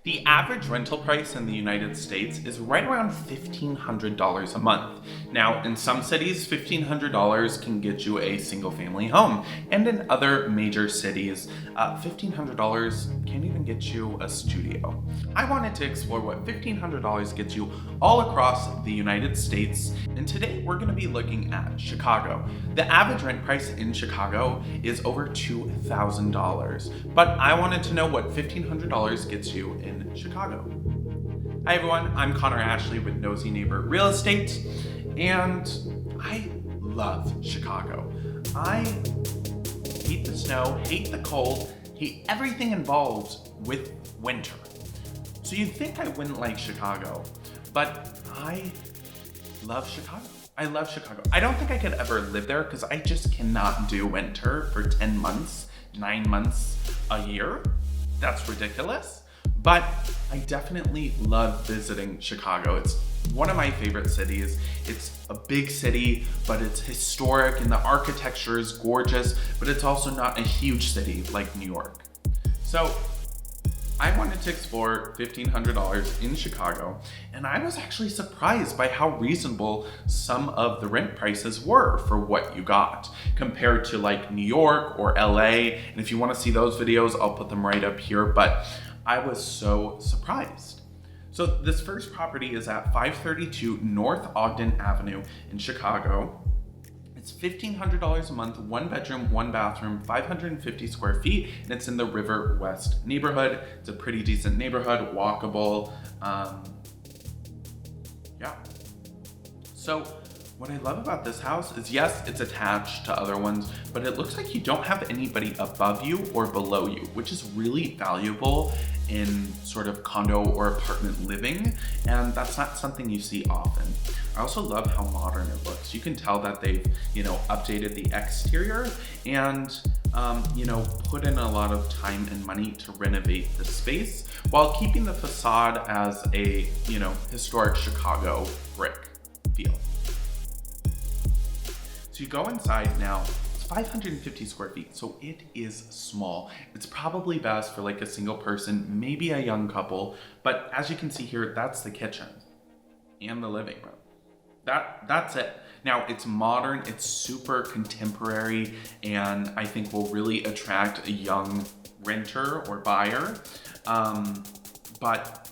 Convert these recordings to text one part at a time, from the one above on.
The average rental price in the United States is right around $1,500 a month. Now, in some cities, $1,500 can get you a single family home. And in other major cities, $1,500 can't even get you a studio. I wanted to explore what $1,500 gets you all across the United States. And today we're gonna be looking at Chicago. The average rent price in Chicago is over $2,000. But I wanted to know what $1,500 gets you in Chicago. Hi everyone, I'm Connor Ashley with Nosy Neighbor Real Estate, and I love Chicago. I hate the snow, hate the cold, hate everything involved with winter. So you'd think I wouldn't like Chicago, but I love Chicago. I love Chicago. I don't think I could ever live there because I just cannot do winter for 10 months, 9 months a year. That's ridiculous. But I definitely love visiting Chicago. It's one of my favorite cities. It's a big city, but it's historic and the architecture is gorgeous, but it's also not a huge city like New York. So I wanted to explore $1,500 in Chicago, and I was actually surprised by how reasonable some of the rent prices were for what you got compared to like New York or LA. And if you want to see those videos, I'll put them right up here, but I was so surprised. So this first property is at 532 North Ogden Avenue in Chicago. It's $1,500 a month, 1 bedroom, 1 bathroom, 550 square feet, and it's in the River West neighborhood. It's a pretty decent neighborhood, walkable. Yeah. So what I love about this house is, yes, it's attached to other ones, but it looks like you don't have anybody above you or below you, which is really valuable in sort of condo or apartment living, and that's not something you see often. I also love how modern it looks. You can tell that they've, updated the exterior and, put in a lot of time and money to renovate the space while keeping the facade as a, historic Chicago brick feel. So you go inside now. 550 square feet, so it is small. It's probably best for like a single person, maybe a young couple, but as you can see here, that's the kitchen and the living room. That's it. Now it's modern, it's super contemporary, and I think will really attract a young renter or buyer, but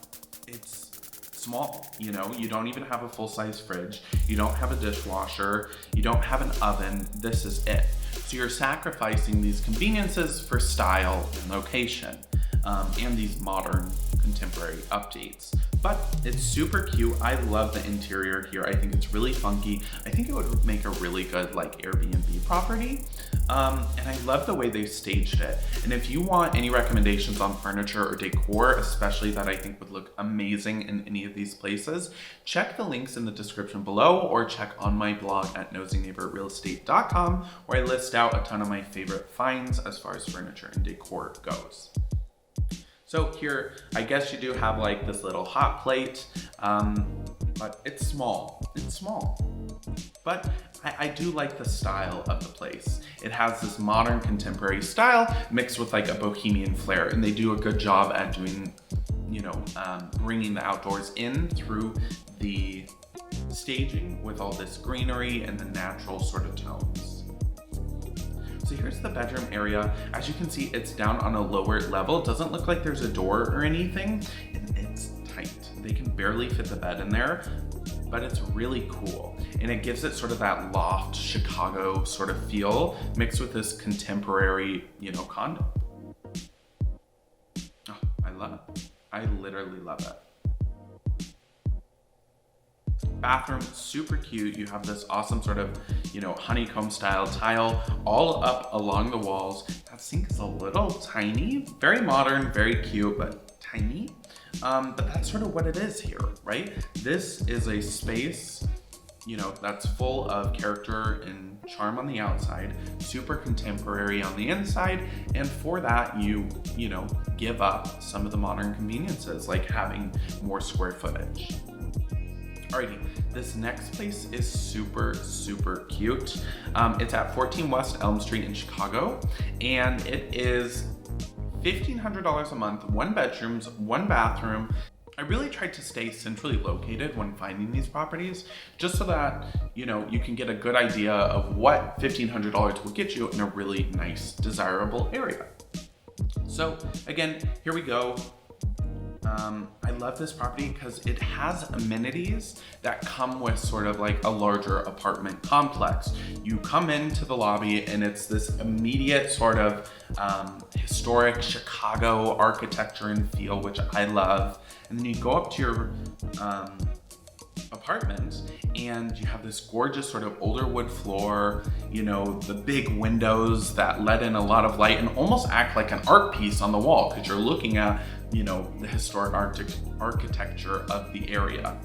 it's small, you don't even have a full-size fridge, you don't have a dishwasher, you don't have an oven. This is it. So you're sacrificing these conveniences for style and location, and these modern contemporary updates. But it's super cute. I love the interior here. I think it's really funky. I think it would make a really good like Airbnb property. And I love the way they staged it. And if you want any recommendations on furniture or decor, especially that I think would look amazing in any of these places, check the links in the description below or check on my blog at nosyneighborrealestate.com, where I list out a ton of my favorite finds as far as furniture and decor goes. So here, I guess you do have like this little hot plate, but it's small. It's small. But I do like the style of the place. It has this modern contemporary style mixed with like a bohemian flair, and they do a good job at doing, bringing the outdoors in through the staging with all this greenery and the natural sort of tones. So here's the bedroom area. As you can see, it's down on a lower level. It doesn't look like there's a door or anything, and it's tight. They can barely fit the bed in there, but it's really cool. And it gives it sort of that loft Chicago sort of feel mixed with this contemporary, condo. Oh, I love it. I literally love it. Bathroom, super cute. You have this awesome sort of, honeycomb style tile all up along the walls. That sink is a little tiny, very modern, very cute, but tiny. But that's sort of what it is here, right? This is a space, that's full of character and charm on the outside, super contemporary on the inside, and for that you give up some of the modern conveniences like having more square footage. Alrighty, this next place is super, super cute. It's at 14 West Elm Street in Chicago, and it is $1,500 a month, 1 bedrooms, 1 bathroom. I really tried to stay centrally located when finding these properties, just so that, you know, you can get a good idea of what $1,500 will get you in a really nice, desirable area. So again, here we go. I love this property because it has amenities that come with sort of like a larger apartment complex. You come into the lobby and it's this immediate sort of historic Chicago architecture and feel, which I love. And then you go up to your apartment and you have this gorgeous sort of older wood floor, you know, the big windows that let in a lot of light and almost act like an art piece on the wall because you're looking at, you know, the historic architecture of the area.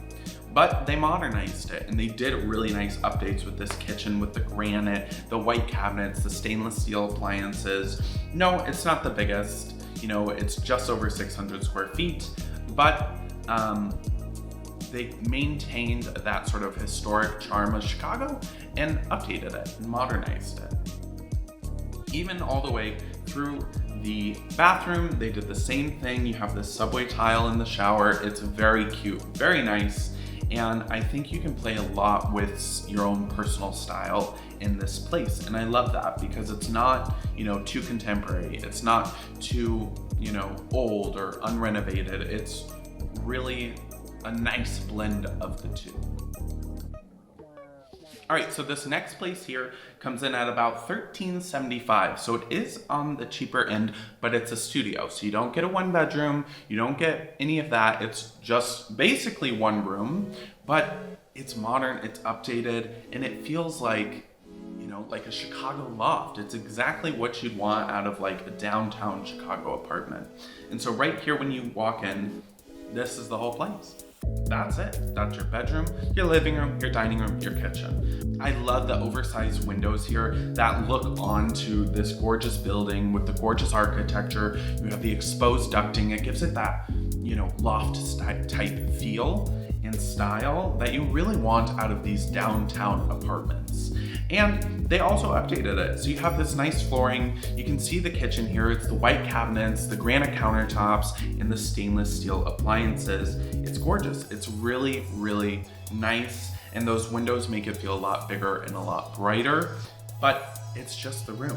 But they modernized it and they did really nice updates with this kitchen, with the granite, the white cabinets, the stainless steel appliances. No, it's not the biggest, you know, it's just over 600 square feet, but they maintained that sort of historic charm of Chicago and updated it and modernized it. Even all the way through the bathroom, they did the same thing. You have this subway tile in the shower. It's very cute, very nice. And I think you can play a lot with your own personal style in this place. And I love that because it's not, you know, too contemporary. It's not too, you know, old or unrenovated. It's really a nice blend of the two. All right, so this next place here comes in at about $1,375. So it is on the cheaper end, but it's a studio. So you don't get a 1 bedroom, you don't get any of that. It's just basically 1 room, but it's modern, it's updated, and it feels like, you know, like a Chicago loft. It's exactly what you'd want out of like a downtown Chicago apartment. And so right here when you walk in, this is the whole place. That's it. That's your bedroom, your living room, your dining room, your kitchen. I love the oversized windows here that look onto this gorgeous building with the gorgeous architecture. You have the exposed ducting. It gives it that, you know, loft type feel and style that you really want out of these downtown apartments. And they also updated it. So you have this nice flooring. You can see the kitchen here. It's the white cabinets, the granite countertops, and the stainless steel appliances. It's gorgeous. It's really, really nice. And those windows make it feel a lot bigger and a lot brighter, but it's just the room.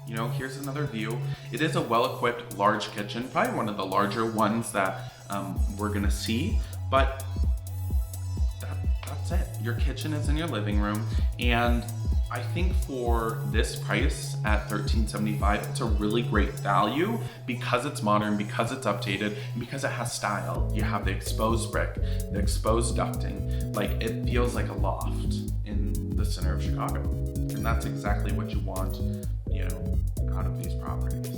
You know, here's another view. It is a well-equipped large kitchen, probably one of the larger ones that we're gonna see, but that's it. Your kitchen is in your living room, and I think for this price at $1,375, it's a really great value because it's modern, because it's updated, and because it has style. You have the exposed brick, the exposed ducting. Like, it feels like a loft in the center of Chicago. And that's exactly what you want, you know, out of these properties.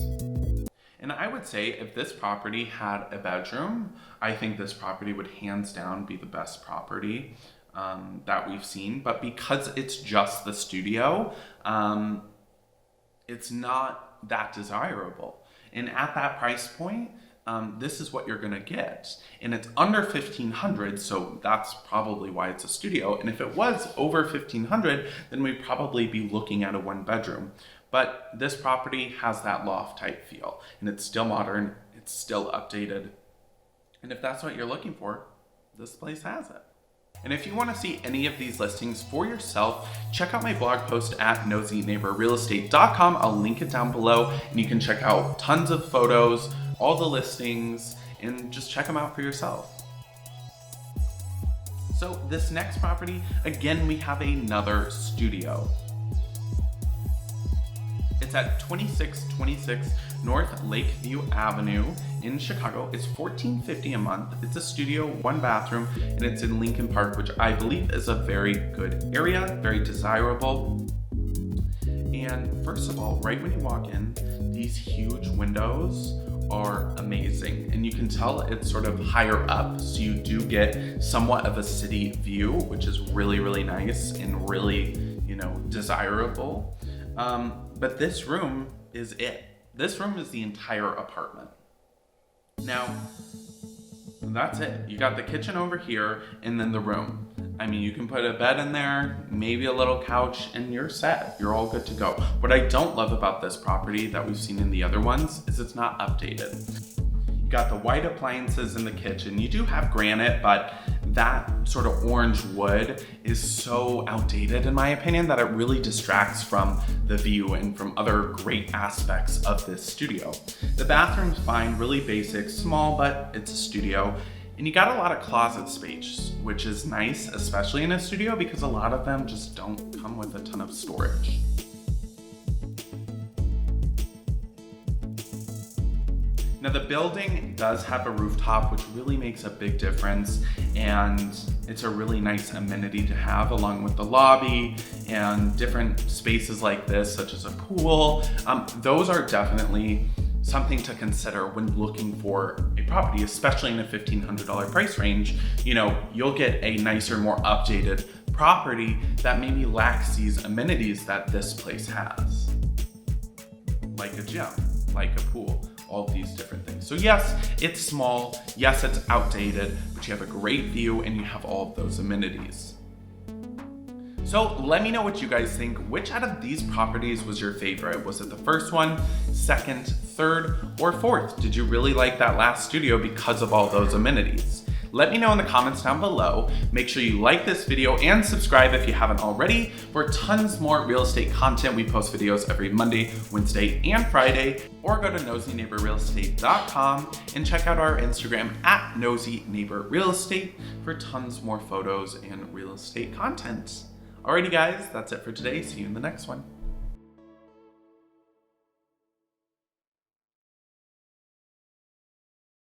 And I would say if this property had a bedroom, I think this property would hands down be the best property that we've seen. But because it's just the studio, it's not that desirable. And at that price point, this is what you're gonna get. And it's under $1,500, so that's probably why it's a studio. And if it was over $1,500, then we'd probably be looking at a 1 bedroom. But this property has that loft type feel, and it's still modern, it's still updated. And if that's what you're looking for, this place has it. And if you want to see any of these listings for yourself, check out my blog post at nosyneighborrealestate.com. I'll link it down below, and you can check out tons of photos, all the listings, and just check them out for yourself. So this next property, again, we have another studio. It's at 2626 North Lakeview Avenue in Chicago. It's $1,450 a month. It's a studio, 1 bathroom, and it's in Lincoln Park, which I believe is a very good area, very desirable. And first of all, right when you walk in, these huge windows are amazing. And you can tell it's sort of higher up, so you do get somewhat of a city view, which is really, really nice and really, you know, desirable. But this room is it. This room is the entire apartment. Now, that's it. You got the kitchen over here and then the room. I mean, you can put a bed in there, maybe a little couch, and you're set. You're all good to go. What I don't love about this property that we've seen in the other ones is it's not updated. You got the white appliances in the kitchen. You do have granite, but that sort of orange wood is so outdated in my opinion that it really distracts from the view and from other great aspects of this studio. The bathroom's fine, really basic, small, but it's a studio. And you got a lot of closet space, which is nice, especially in a studio because a lot of them just don't come with a ton of storage. Now the building does have a rooftop, which really makes a big difference, and it's a really nice amenity to have along with the lobby and different spaces like this, such as a pool. Those are definitely something to consider when looking for a property, especially in a $1,500 price range. You know, you'll get a nicer, more updated property that maybe lacks these amenities that this place has. Like a gym, like a pool, all of these different things. So yes, it's small, yes, it's outdated, but you have a great view and you have all of those amenities. So let me know what you guys think. Which out of these properties was your favorite? Was it the first one, second, third, or fourth? Did you really like that last studio because of all those amenities? Let me know in the comments down below. Make sure you like this video and subscribe if you haven't already for tons more real estate content. We post videos every Monday, Wednesday, and Friday. Or go to nosyneighborrealestate.com and check out our Instagram at Nosy Neighbor Real Estate for tons more photos and real estate content. Alrighty guys, that's it for today. See you in the next one.